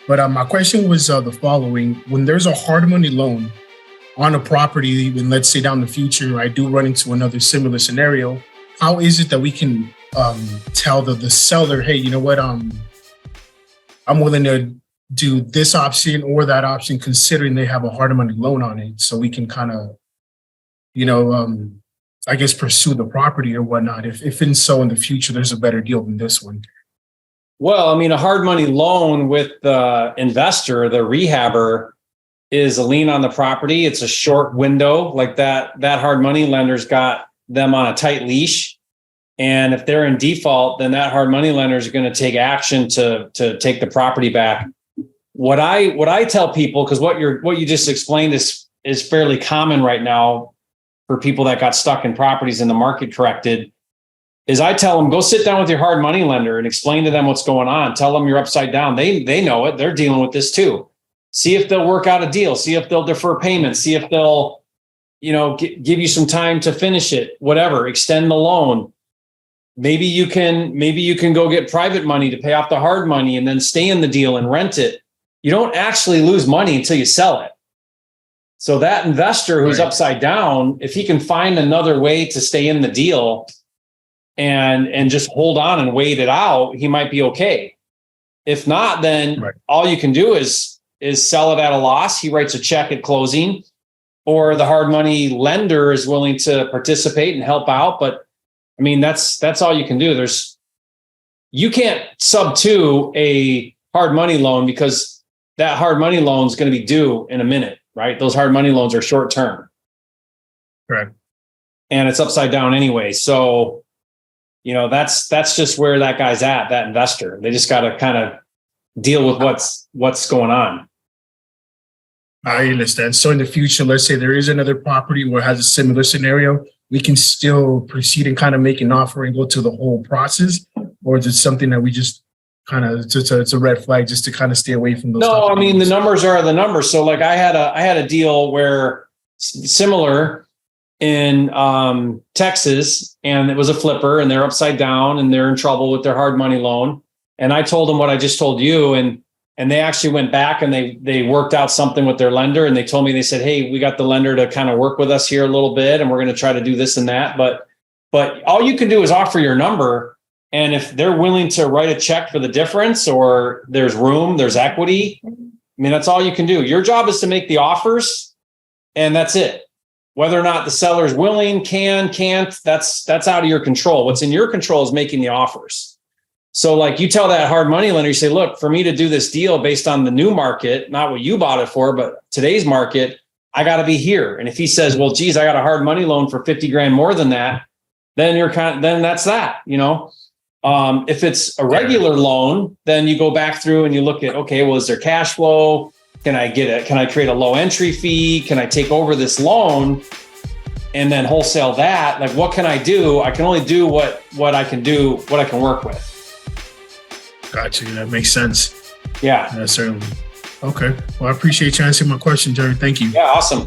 But my question was the following: when there's a hard money loan on a property, even let's say down the future, I do run into another similar scenario. How is it that we can tell the seller, hey, you know what, I'm willing to do this option or that option, considering they have a hard money loan on it, so we can kind of, I guess, pursue the property or whatnot. If in the future there's a better deal than this one. Well, I mean, a hard money loan with the investor, the rehabber, is a lien on the property. It's a short window, like that hard money lender's got them on a tight leash. And if they're in default, then that hard money lender is going to take action to take the property back. What I tell people, because what you just explained is fairly common right now for people that got stuck in properties and the market corrected, is I tell them, go sit down with your hard money lender and explain to them what's going on. Tell them you're upside down. They know it. They're dealing with this too. See if they'll work out a deal. See if they'll defer payments. See if they'll, give you some time to finish it. Whatever. Extend the loan. Maybe you can go get private money to pay off the hard money and then stay in the deal and rent it. You don't actually lose money until you sell it. So that investor who's upside down, if he can find another way to stay in the deal and just hold on and wait it out, he might be okay. If not, then all you can do is sell it at a loss. He writes a check at closing, or the hard money lender is willing to participate and help out. But I mean, that's all you can do. You can't sub to a hard money loan, because that hard money loan is going to be due in a minute, right? Those hard money loans are short term. Right. And it's upside down anyway. So, that's just where that guy's at, that investor. They just got to kind of deal with what's going on. I understand. So in the future, let's say there is another property where it has a similar scenario, we can still proceed and kind of make an offer and go to the whole process? Or is it something that we just kind of, it's a red flag just to kind of stay away from those? No, I mean, the numbers are the numbers. So like I had a deal where similar in Texas, and it was a flipper, and they're upside down and they're in trouble with their hard money loan. And I told them what I just told you. And they actually went back and they worked out something with their lender. And they told me, they said, hey, we got the lender to kind of work with us here a little bit, and we're going to try to do this and that. But all you can do is offer your number. And if they're willing to write a check for the difference, or there's room, there's equity, I mean, that's all you can do. Your job is to make the offers, and that's it. Whether or not the seller's willing, can't, that's out of your control. What's in your control is making the offers. So like you tell that hard money lender, you say, look, for me to do this deal based on the new market, not what you bought it for, but today's market, I got to be here. And if he says, well, geez, I got a hard money loan for 50 grand more than that, then then that's that, If it's a regular loan, then you go back through and you look at, okay, well, is there cash flow? Can I create a low entry fee? Can I take over this loan and then wholesale that? Like, what can I do? I can only do what I can do, what I can work with. Gotcha. That makes sense. Yeah. Certainly. Okay. Well, I appreciate you answering my question, Jerry. Thank you. Yeah. Awesome.